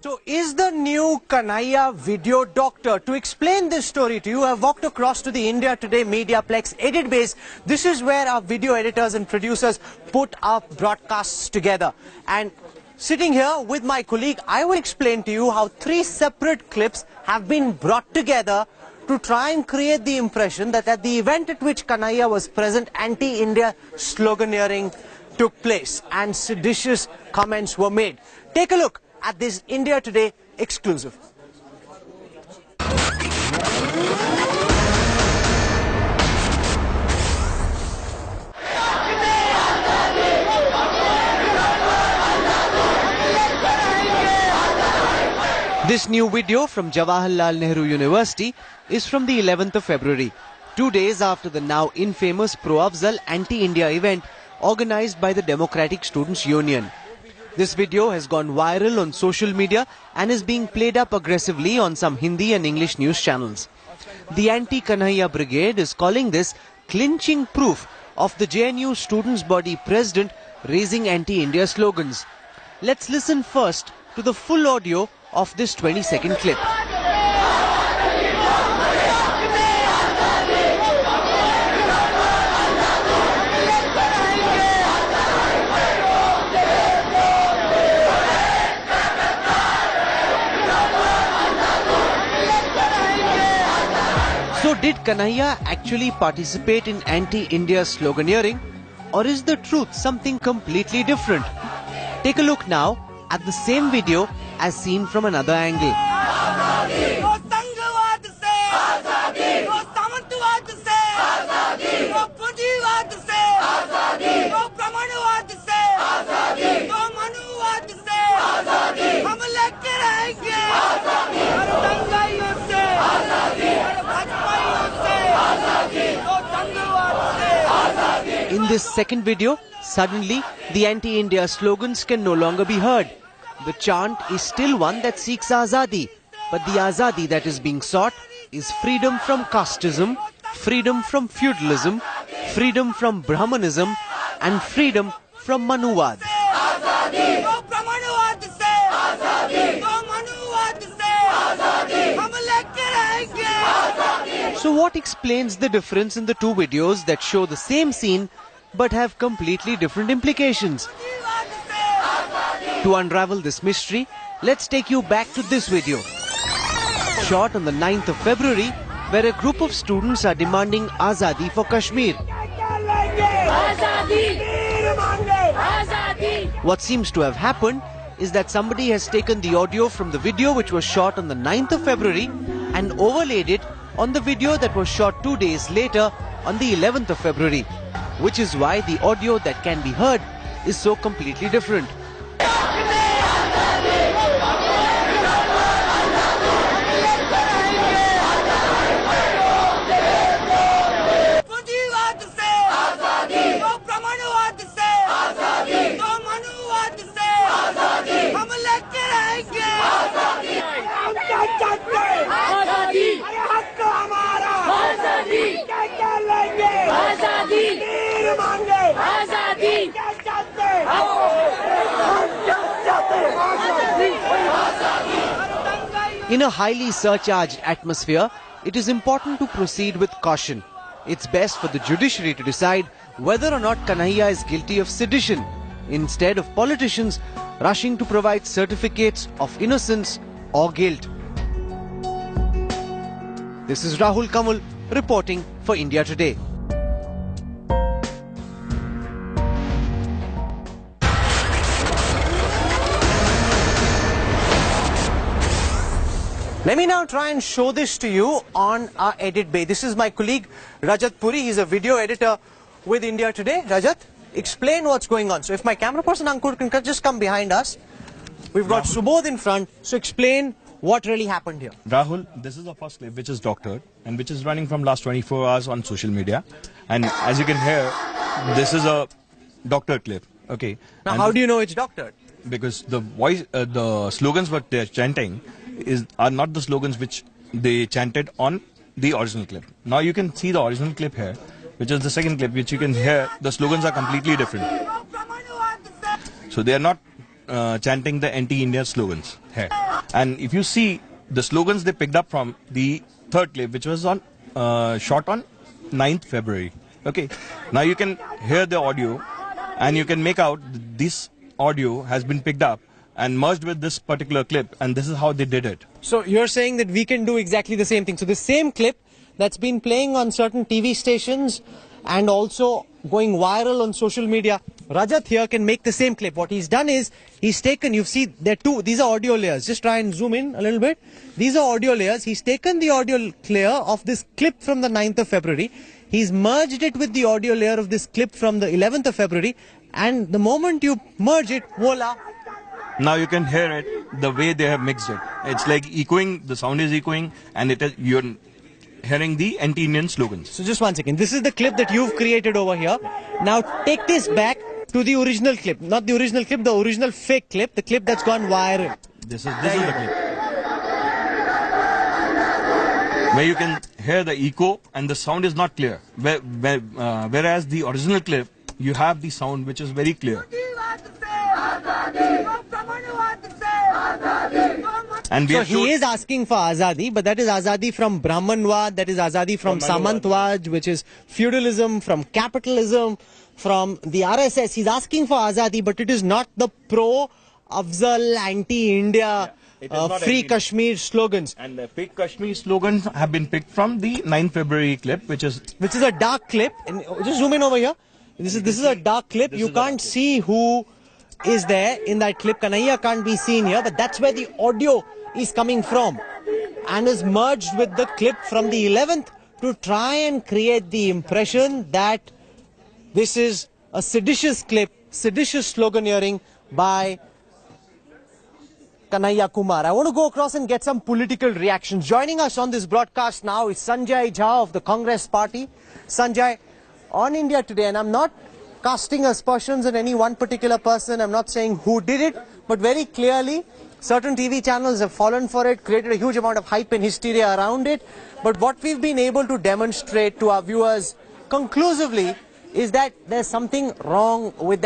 So is the new Kanhaiya video doctor? To explain this story to you, I've walked across to the India Today Mediaplex edit base. This is where our video editors and producers put our broadcasts together. And sitting here with my colleague, I will explain to you how 3 separate clips have been brought together to try and create the impression that at the event at which Kanhaiya was present, anti-India sloganeering took place and seditious comments were made. Take a look at this India Today exclusive. This new video from Jawaharlal Nehru University is from the 11th of February, 2 days after the now infamous Pro-Afzal anti-India event organized by the Democratic Students Union. This video has gone viral on social media and is being played up aggressively on some Hindi and English news channels. The anti-Kanhaiya brigade is calling this clinching proof of the JNU Students' Body president raising anti-India slogans. Let's listen first to the full audio of this 20-second clip. So did Kanhaiya actually participate in anti-India sloganeering, or is the truth something completely different? Take a look now at the same video as seen from another angle. In this second video, suddenly the anti-India slogans can no longer be heard. The chant is still one that seeks Azadi, but the Azadi that is being sought is freedom from casteism, freedom from feudalism, freedom from Brahmanism and freedom from Manuwad. So what explains the difference in the 2 videos that show the same scene but have completely different implications? To unravel this mystery, let's take you back to this video. Shot on the 9th of February, where a group of students are demanding Azadi for Kashmir. What seems to have happened is that somebody has taken the audio from the video which was shot on the 9th of February and overlaid it on the video that was shot 2 days later on the 11th of February, which is why the audio that can be heard is so completely different. In a highly surcharged atmosphere, it is important to proceed with caution. It's best for the judiciary to decide whether or not Kanhaiya is guilty of sedition, instead of politicians rushing to provide certificates of innocence or guilt. This is Rahul Kamal reporting for India Today. Let me now try and show this to you on our edit bay. This is my colleague Rajat Puri. He's a video editor with India Today. Rajat, explain what's going on. So if my camera person Ankur can just come behind us. We've got Subodh in front. So explain what really happened here. Rahul, this is the first clip which is doctored and which is running from last 24 hours on social media. And as you can hear, this is a doctored clip. Okay. Now and how do you know it's doctored? Because the voice, the slogans what they're chanting are not the slogans which they chanted on the original clip. Now you can see the original clip here, which is the second clip, which you can hear the slogans are completely different. So they are not chanting the anti-India slogans here. And if you see the slogans they picked up from the third clip, which was on shot on 9th February. Okay, now you can hear the audio and you can make out this audio has been picked up and merged with this particular clip, and this is how they did it. So you're saying that we can do exactly the same thing. So the same clip that's been playing on certain TV stations and also going viral on social media, Rajat here can make the same clip. What he's done is he's taken, you see there are these are audio layers. Just try and zoom in a little bit. These are audio layers. He's taken the audio layer of this clip from the 9th of February. He's merged it with the audio layer of this clip from the 11th of February. And the moment you merge it, voila. Now you can hear it the way they have mixed it. It's like echoing, the sound is echoing, and you're hearing the anti-Indian slogans. So just one second. This is the clip that you've created over here. Now take this back to the original clip. Not the original clip, the original fake clip. The clip that's gone viral. This is the clip. Where you can hear the echo and the sound is not clear. Whereas the original clip, you have the sound which is very clear. And so he is asking for Azadi, but that is Azadi from Brahmanwad, that is Azadi from Samantwad, which is feudalism, from capitalism, from the RSS. He's asking for Azadi, but it is not the pro-Afzal, anti-India, free Kashmir slogans. And the fake Kashmir slogans have been picked from the 9th February clip, which is a dark clip. And just zoom in over here. This is a dark clip. You can't see who is there in that clip. Kanhaiya can't be seen here, but that's where the audio is coming from and is merged with the clip from the 11th to try and create the impression that this is a seditious clip, seditious sloganeering by Kanhaiya Kumar. I want to go across and get some political reactions. Joining us on this broadcast now is Sanjay Jha of the Congress Party. Sanjay, on India Today, and I'm not casting aspersions on any one particular person, I'm not saying who did it, but very clearly certain TV channels have fallen for it, created a huge amount of hype and hysteria around it. But what we've been able to demonstrate to our viewers conclusively is that there's something wrong with that